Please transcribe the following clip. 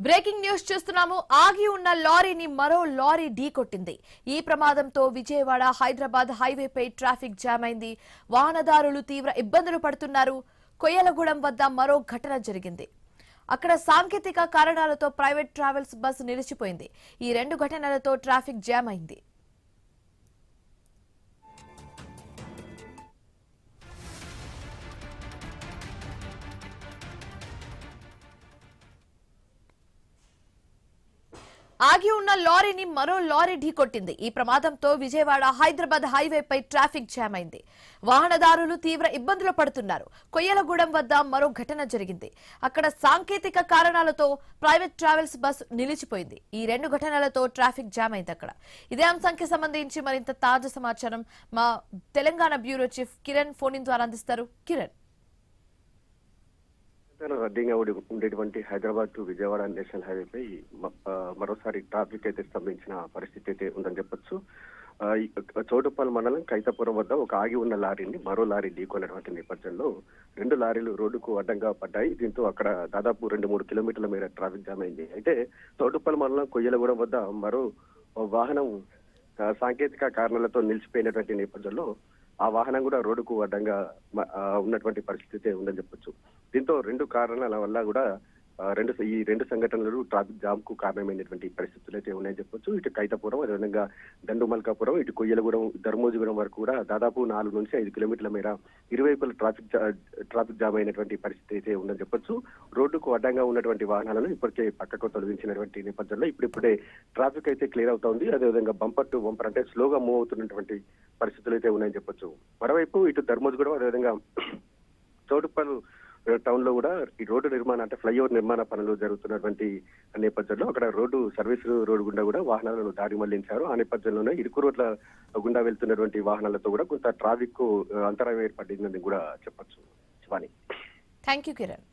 Breaking news చూస్తున్నాము. ఆగి ఉన్న లారీని మరో లారీ ఢీకొట్టింది. ఈ ప్రమాదంతో విజయవాడ హైదరాబాద్ హైవేపై ట్రాఫిక్ జామ్ అయింది. వాహనదారులు తీవ్ర ఇబ్బందులు పడుతున్నారు. కొయ్యలగూడెం వద్ద మరో ఘటన జరిగింది. అక్కడ సాంకేతిక కారణాలతో ప్రైవేట్ ట్రావెల్స్ బస్సు నిలిచిపోయింది. ఈ రెండు ఘటనలతో ట్రాఫిక్ జామ్ అయింది. ఆగి ఉన్న లారీని మరో లారీ ఢీకొట్టింది. ఈ ప్రమాదంతో విజయవాడ హైదరాబాద్ హైవేపై ట్రాఫిక్ జామ్ అయింది. వాహనదారులు తీవ్ర ఇబ్బందులు పడుతున్నారు. కొయ్యలగూడెం వద్ద మరో ఘటన జరిగింది. అక్కడ సాంకేతిక కారణాలతో ప్రైవేట్ ట్రావెల్స్ బస్ నిలిచిపోయింది. ఈ రెండు ఘటనలతో ట్రాఫిక్ జామ్ అయింది. అక్కడ ఇదే అంశానికి సంబంధించి మరింత తాజా సమాచారం మా Telangana bureau chief Kiran phone ద్వారా అందిస్తారు. కిరణ్, రద్దీగా ఉండేటువంటి హైదరాబాద్ టు విజయవాడ నేషనల్ హైవేపై మరోసారి ట్రాఫిక్ అయితే స్తంభించిన పరిస్థితి అయితే ఉందని చెప్పొచ్చు. చౌటుప్పల్ మండలం కైతపురం వద్ద ఒక ఆగి ఉన్న లారీని మరో లారీ ఢీకొన్నటువంటి నేపథ్యంలో రెండు లారీలు రోడ్డుకు అడ్డంగా పడ్డాయి. దీంతో అక్కడ దాదాపు 2-3 కిలోమీటర్ల మేర ట్రాఫిక్ జామ్ అయింది. అయితే చౌటుప్పల్ మండలం కొయ్యలగూడెం వద్ద మరో వాహనం సాంకేతిక కారణాలతో నిలిచిపోయినటువంటి నేపథ్యంలో ఆ వాహనం కూడా రోడ్డుకు అడ్డంగా ఉన్నటువంటి పరిస్థితి ఉందని చెప్పొచ్చు. దీంతో రెండు కారణాల వల్ల కూడా ఈ రెండు సంఘటనలు ట్రాఫిక్ జామ్ కు కారణమైనటువంటి పరిస్థితులు అయితే ఉన్నాయని చెప్పొచ్చు. ఇటు కైతపురం, అదేవిధంగా దండుమల్కాపురం, ఇటు కొయ్యలగూడెం, ధర్మోజిగూడెం వరకు కూడా దాదాపు 4-5 కిలోమీటర్ల మేర ఇరువైపుల ట్రాఫిక్ జామ్ అయినటువంటి పరిస్థితి అయితే ఉందని చెప్పొచ్చు. రోడ్డుకు అడ్డంగా ఉన్నటువంటి వాహనాలను ఇప్పటికే పక్కకు తొలగించినటువంటి నేపథ్యంలో ఇప్పుడిప్పుడే ట్రాఫిక్ అయితే క్లియర్ అవుతోంది. అదేవిధంగా బంపర్ టు బంపర్ అంటే స్లోగా మూవ్ అవుతున్నటువంటి పరిస్థితులు అయితే ఉన్నాయని చెప్పొచ్చు. మరోవైపు ఇటు ధర్మోజిగూడెం, అదేవిధంగా చౌటుప్పల్ టౌన్ లో కూడా ఈ రోడ్డు నిర్మాణం అంటే ఫ్లైఓవర్ నిర్మాణ పనులు జరుగుతున్నటువంటి నేపథ్యంలో అక్కడ సర్వీస్ రోడ్డు గుండా కూడా వాహనాలను దారి మళ్లించారు. ఆ నేపథ్యంలోనే ఇరుకు రోడ్ల గుండా వెళ్తున్నటువంటి వాహనాలతో కూడా కొంత ట్రాఫిక్ కు అంతరాయం ఏర్పడిందని కూడా చెప్పొచ్చు. Shivani, thank you Kiran.